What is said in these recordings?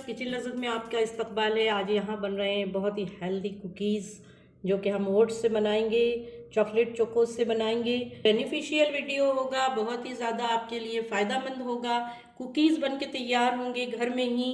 Viewers, kitchen लज़्ज़त में आपका इस्तकबाल है। आज यहाँ बन रहे हैं बहुत ही हेल्दी कुकीज़ जो कि हम ओट्स से बनाएंगे, चॉकलेट चोकोज से बनाएंगे। बेनिफिशियल वीडियो होगा, बहुत ही ज़्यादा आपके लिए फ़ायदेमंद होगा। कुकीज़ बन के तैयार होंगे घर में ही।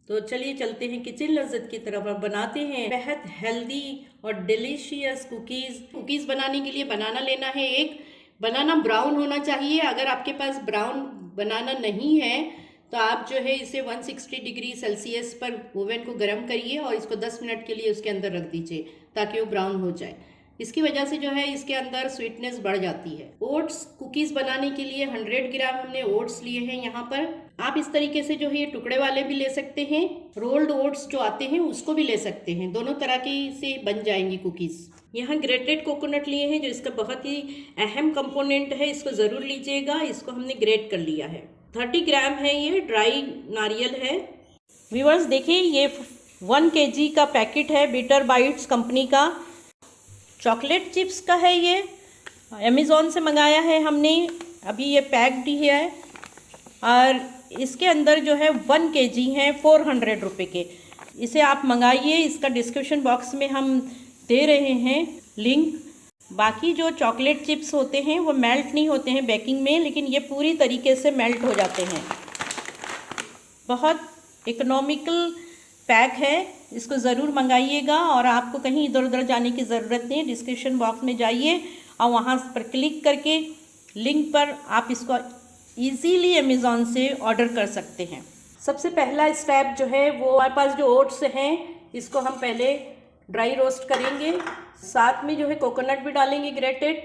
तो चलिए चलते हैं किचन लज़्ज़त की तरफ और बनाते हैं बेहद हेल्दी और डिलीशियस कुकीज़ बनाने के लिए बनाना लेना है। एक बनाना ब्राउन होना चाहिए। अगर आपके पास ब्राउन बनाना नहीं है तो आप जो है इसे 160 डिग्री सेल्सियस पर ओवन को गर्म करिए और इसको 10 मिनट के लिए उसके अंदर रख दीजिए ताकि वो ब्राउन हो जाए। इसकी वजह से जो है इसके अंदर स्वीटनेस बढ़ जाती है। ओट्स कुकीज़ बनाने के लिए 100 ग्राम हमने ओट्स लिए हैं यहाँ पर। आप इस तरीके से जो है ये टुकड़े वाले भी ले सकते हैं, रोल्ड ओट्स जो आते हैं उसको भी ले सकते हैं। दोनों तरह की से बन जाएंगी कुकीज़। यहाँ ग्रेटेड कोकोनट लिए हैं जो इसका बहुत ही अहम कंपोनेंट है, इसको ज़रूर लीजिएगा। इसको हमने ग्रेट कर लिया है। 30 ग्राम है, ये ड्राई नारियल है। व्यूअर्स देखिए, ये 1 kg का पैकेट है बिटर बाइट्स कंपनी का। चॉकलेट चिप्स का है, ये अमेज़ॉन से मंगाया है हमने। अभी ये पैक्ड ही है और इसके अंदर जो है 1 kg है 400 रुपये के। इसे आप मंगाइए, इसका डिस्क्रिप्शन बॉक्स में हम दे रहे हैं लिंक। बाकी जो चॉकलेट चिप्स होते हैं वो मेल्ट नहीं होते हैं बेकिंग में, लेकिन ये पूरी तरीके से मेल्ट हो जाते हैं। बहुत इकोनॉमिकल पैक है, इसको ज़रूर मंगाइएगा और आपको कहीं इधर उधर जाने की ज़रूरत नहीं है। डिस्क्रिप्शन बॉक्स में जाइए और वहाँ पर क्लिक करके लिंक पर आप इसको ईज़िली अमेज़ॉन से ऑर्डर कर सकते हैं। सबसे पहला स्टेप जो है वो हमारे पास जो ओट्स हैं इसको हम पहले ड्राई रोस्ट करेंगे, साथ में जो है कोकोनट भी डालेंगे ग्रेटेड।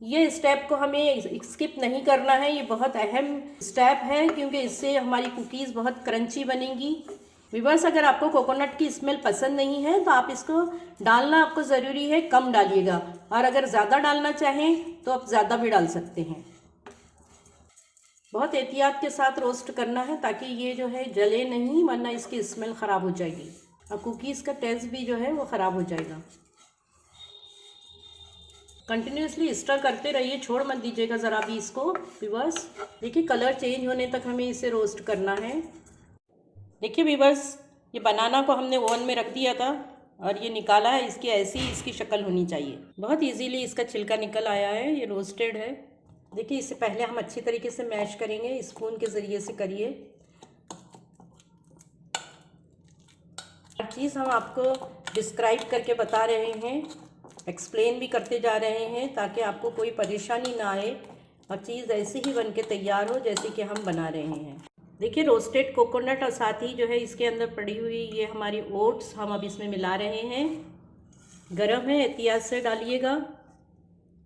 ये स्टेप को हमें स्किप नहीं करना है, ये बहुत अहम स्टेप है क्योंकि इससे हमारी कुकीज़ बहुत क्रंची बनेंगी। व्यूअर्स, अगर आपको कोकोनट की स्मेल पसंद नहीं है तो आप इसको डालना आपको ज़रूरी है, कम डालिएगा। और अगर ज़्यादा डालना चाहें तो आप ज़्यादा भी डाल सकते हैं। बहुत एहतियात के साथ रोस्ट करना है ताकि ये जो है जले नहीं, वरना इसकी स्मेल ख़राब हो जाएगी और कुकीज़ का टेस्ट भी जो है वो ख़राब हो जाएगा। कंटिन्यूसली स्टर करते रहिए, छोड़ मत दीजिएगा ज़रा भी इसको। व्यूअर्स देखिए, कलर चेंज होने तक हमें इसे रोस्ट करना है। देखिए व्यूअर्स, ये बनाना को हमने ओवन में रख दिया था और ये निकाला है। इसकी ऐसी इसकी शक्ल होनी चाहिए। बहुत इजीली इसका छिलका निकल आया है, ये रोस्टेड है। देखिए, इससे पहले हम अच्छी तरीके से मैश करेंगे, स्पून के ज़रिए से करिए। हर चीज़ हम आपको डिस्क्राइब करके बता रहे हैं, एक्सप्लेन भी करते जा रहे हैं ताकि आपको कोई परेशानी ना आए और चीज़ ऐसी ही बन के तैयार हो जैसे कि हम बना रहे हैं। देखिए, रोस्टेड कोकोनट और साथ ही जो है इसके अंदर पड़ी हुई ये हमारी ओट्स हम अब इसमें मिला रहे हैं। गरम है, एहतियात से डालिएगा।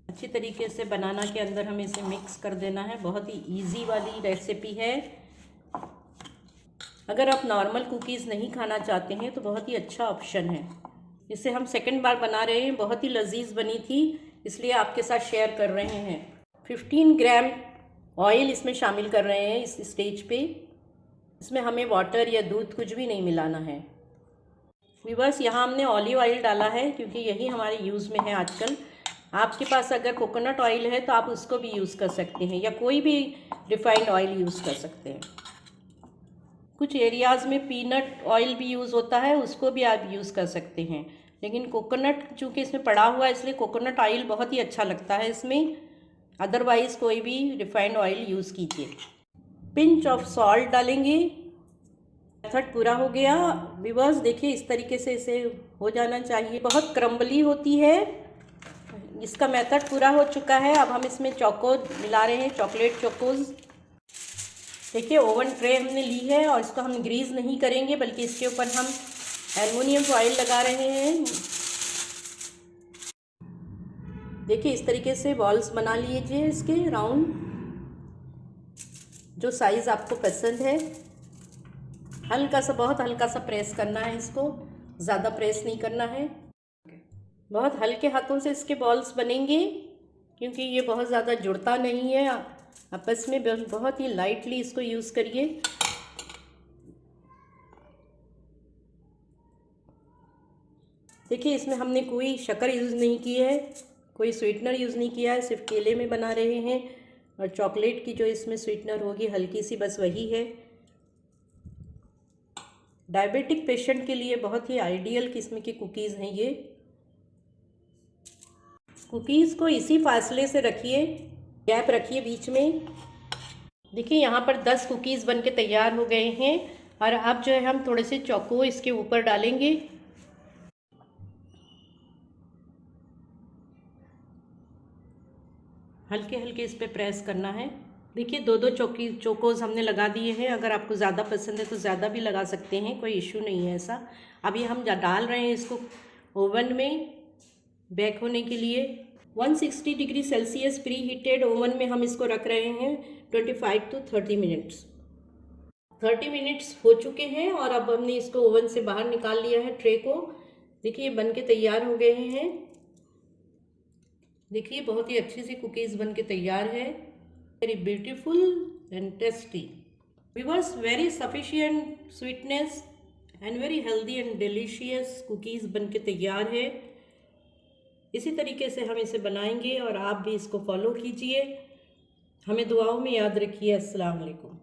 अच्छी तरीके से बनाना के अंदर हमें इसे मिक्स कर देना है। बहुत ही ईजी वाली रेसिपी है। अगर आप नॉर्मल कुकीज़ नहीं खाना चाहते हैं तो बहुत ही अच्छा ऑप्शन है। इसे हम सेकंड बार बना रहे हैं, बहुत ही लजीज बनी थी इसलिए आपके साथ शेयर कर रहे हैं। 15 ग्राम ऑयल इसमें शामिल कर रहे हैं इस स्टेज पे। इसमें हमें वाटर या दूध कुछ भी नहीं मिलाना है। व्यूअर्स, यहाँ हमने ऑलिव ऑयल डाला है क्योंकि यही हमारे यूज़ में है आजकल। आपके पास अगर कोकोनट ऑयल है तो आप उसको भी यूज़ कर सकते हैं या कोई भी रिफाइंड ऑयल यूज़ कर सकते हैं। कुछ एरियाज़ में पीनट ऑयल भी यूज़ होता है, उसको भी आप यूज़ कर सकते हैं। लेकिन कोकोनट चूँकि इसमें पड़ा हुआ है इसलिए कोकोनट ऑयल बहुत ही अच्छा लगता है इसमें। अदरवाइज़ कोई भी रिफाइंड ऑयल यूज़ कीजिए। पिंच ऑफ सॉल्ट डालेंगे। मेथड पूरा हो गया। व्यूअर्स देखिए, इस तरीके से इसे हो जाना चाहिए। बहुत क्रम्बली होती है। इसका मेथड पूरा हो चुका है। अब हम इसमें चोकोज मिला रहे हैं, चॉकलेट चोकोज। देखिए, ओवन ट्रे हमने ली है और इसको हम ग्रीस नहीं करेंगे बल्कि इसके ऊपर हम एल्युमिनियम फॉइल लगा रहे हैं। देखिए, इस तरीके से बॉल्स बना लीजिए इसके राउंड, जो साइज़ आपको पसंद है। हल्का सा, बहुत हल्का सा प्रेस करना है इसको, ज़्यादा प्रेस नहीं करना है। बहुत हल्के हाथों से इसके बॉल्स बनेंगे क्योंकि ये बहुत ज़्यादा जुड़ता नहीं है आपस में। बहुत ही लाइटली इसको यूज़ करिए। देखिए, इसमें हमने कोई शक्कर यूज़ नहीं की है, कोई स्वीटनर यूज़ नहीं किया है, सिर्फ केले में बना रहे हैं और चॉकलेट की जो इसमें स्वीटनर होगी हल्की सी, बस वही है। डायबिटिक पेशेंट के लिए बहुत ही आइडियल किस्म की कुकीज़ हैं ये। कुकीज़ को इसी फासले से रखिए, गैप रखिए बीच में। देखिए यहाँ पर 10 कुकीज़ बन के तैयार हो गए हैं। और अब जो है हम थोड़े से चोको इसके ऊपर डालेंगे। हल्के हल्के इस पर प्रेस करना है। देखिए 2-2 चोकोज़ हमने लगा दिए हैं। अगर आपको ज़्यादा पसंद है तो ज़्यादा भी लगा सकते हैं, कोई इशू नहीं है ऐसा। अभी हम डाल रहे हैं इसको ओवन में बेक होने के लिए। 160 degree Celsius pre heated oven में हम इसको रख रहे हैं 25 to 30 मिनट्स। 30 मिनट्स हो चुके हैं और अब हमने इसको ओवन से बाहर निकाल लिया है ट्रे को। देखिए बन के तैयार हो गए हैं। देखिए बहुत ही अच्छी सी कुकीज़ बन के तैयार है। Very beautiful and tasty. Viewers, very sufficient sweetness and very healthy and delicious cookies बन के तैयार है। इसी तरीके से हम इसे बनाएंगे और आप भी इसको फॉलो कीजिए। हमें दुआओं में याद रखिए। अस्सलाम वालेकुम।